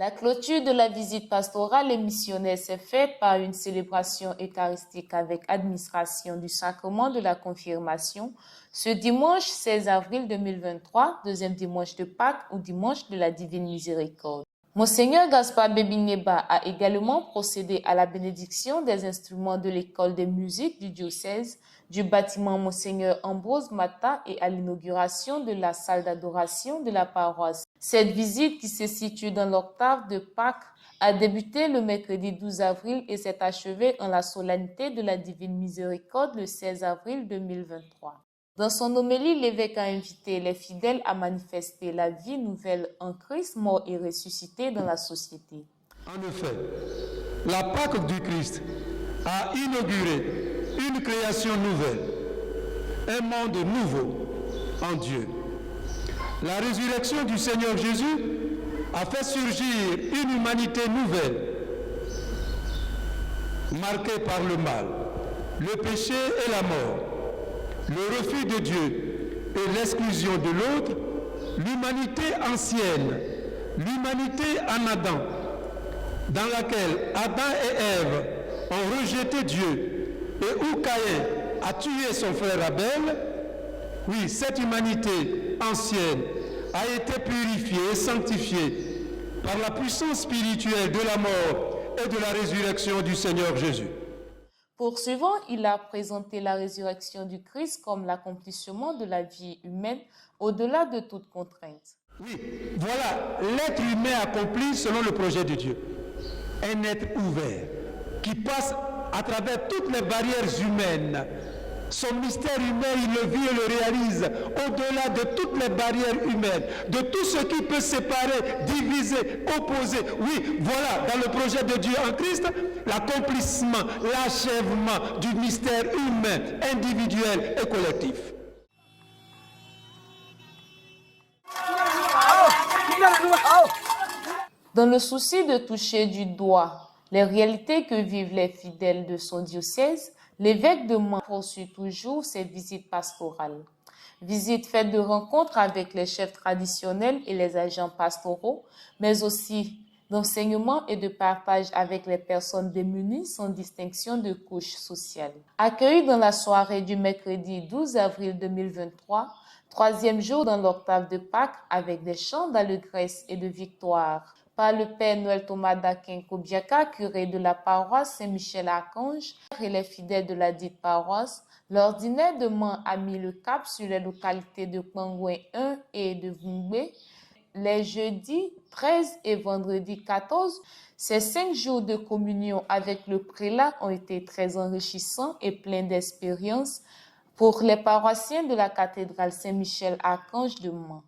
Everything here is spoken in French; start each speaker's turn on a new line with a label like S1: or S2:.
S1: La clôture de la visite pastorale et missionnaire s'est faite par une célébration eucharistique avec administration du sacrement de la confirmation ce dimanche 16 avril 2023, deuxième dimanche de Pâques ou dimanche de la Divine Miséricorde. Monseigneur Gaspard Bebineba a également procédé à la bénédiction des instruments de l'école des musiques du diocèse, du bâtiment Monseigneur Ambrose Mata et à l'inauguration de la salle d'adoration de la paroisse. Cette visite qui se situe dans l'octave de Pâques a débuté le mercredi 12 avril et s'est achevée en la solennité de la Divine Miséricorde le 16 avril 2023. Dans son homélie, l'évêque a invité les fidèles à manifester la vie nouvelle en Christ, mort et ressuscité dans la société.
S2: En effet, la Pâque du Christ a inauguré une création nouvelle, un monde nouveau en Dieu. La résurrection du Seigneur Jésus a fait surgir une humanité nouvelle, marquée par le mal, le péché et la mort. Le refus de Dieu et l'exclusion de l'autre, l'humanité ancienne, l'humanité en Adam, dans laquelle Adam et Ève ont rejeté Dieu et où Caïn a tué son frère Abel, oui, cette humanité ancienne a été purifiée et sanctifiée par la puissance spirituelle de la mort et de la résurrection du Seigneur Jésus.
S1: Poursuivant, il a présenté la résurrection du Christ comme l'accomplissement de la vie humaine au-delà de toute contrainte.
S2: Oui, voilà l'être humain accompli selon le projet de Dieu. Un être ouvert qui passe à travers toutes les barrières humaines. Son mystère humain, il le vit et le réalise au-delà de toutes les barrières humaines, de tout ce qui peut séparer, diviser, opposer. Oui, voilà, dans le projet de Dieu en Christ, l'accomplissement, l'achèvement du mystère humain, individuel et collectif.
S1: Dans le souci de toucher du doigt les réalités que vivent les fidèles de son diocèse, l'évêque de Mans poursuit toujours ses visites pastorales. Visites faites de rencontres avec les chefs traditionnels et les agents pastoraux, mais aussi d'enseignement et de partage avec les personnes démunies sans distinction de couche sociale. Accueilli dans la soirée du mercredi 12 avril 2023, troisième jour dans l'octave de Pâques avec des chants d'allégresse et de victoire, par le Père Noël Thomas d'Aquin Kobiaka, curé de la paroisse Saint-Michel-Archange et les fidèles de la dite paroisse, l'ordinaire de Mans a mis le cap sur les localités de Pangouin 1 et de Vungbe. Les jeudis 13 et vendredi 14, ces 5 jours de communion avec le prélat ont été très enrichissants et pleins d'expérience pour les paroissiens de la cathédrale Saint-Michel-Archange de Mans.